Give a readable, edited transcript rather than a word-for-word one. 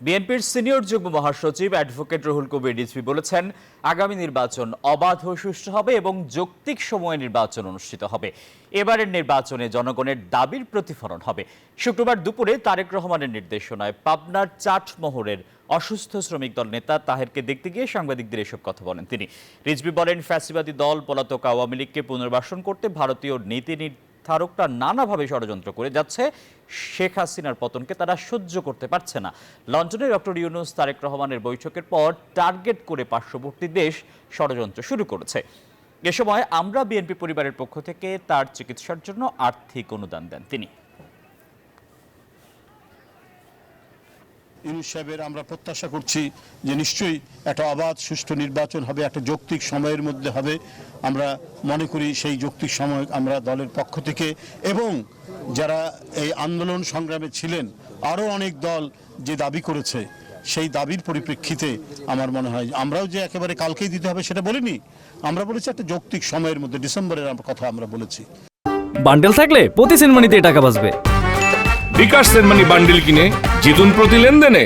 বিএনপির সিনিয়র যুগ্ম মহাসচিব অ্যাডভোকেট রুহুল কবির রিজভী বলেছেন, আগামী নির্বাচন অবাধ ও সুষ্ঠু হবে এবং যৌক্তিক সময়ে নির্বাচন অনুষ্ঠিত হবে। এবারের নির্বাচনে জনগণের দাবির প্রতিফলন হবে। শুক্রবার দুপুরে তারেক রহমানের নির্দেশনায় পাবনার চাটমোহরের অসুস্থ শ্রমিক দল নেতা তাহেরকে দেখতে গিয়ে সাংবাদিকদের এসব কথা বলেন তিনি। রিজভী বলেন, ফ্যাসিবাদী দল পলাতক আওয়ামী লীগকে পুনর্বাসন করতে ভারতীয় নীতি নির্ধারকরা নানাভাবে ষড়যন্ত্র করে যাচ্ছে। শেখ হাসিনার পতনকে তারা সহ্য করতে পারছে না। লন্ডনে ডক্টর ইউনূস তারেক রহমানের বৈঠকের পর টার্গেট করে পার্শ্ববর্তী দেশ ষড়যন্ত্র শুরু করেছে। এ সময় আমরা বিএনপি পরিবারের পক্ষ থেকে তার চিকিৎসার জন্য আর্থিক অনুদান দেন তিনি। ইউনূস সাহেবের আমরা প্রত্যাশা করছি যে নিশ্চয়ই একটা অবাধ সুষ্ঠু নির্বাচন হবে, একটা যৌক্তিক সময়ের মধ্যে হবে। আমরা মনে করি সেই যৌক্তিক সময় আমরা দলের পক্ষ থেকে এবং যারা এই আন্দোলন সংগ্রামে ছিলেন আরও অনেক দল যে দাবি করেছে সেই দাবির পরিপ্রেক্ষিতে আমার মনে হয় আমরাও যে একেবারে কালকেই দিতে হবে সেটা বলিনি। আমরা বলেছি একটা যৌক্তিক সময়ের মধ্যে, ডিসেম্বরের কথা আমরা বলেছি। বান্ডেল থাকলে প্রতি সেনমানিতে টাকা বাঁচবে। বিকাশ সেনমানি বান্ডিল কিনে জিতুন প্রতি লেনদেনে।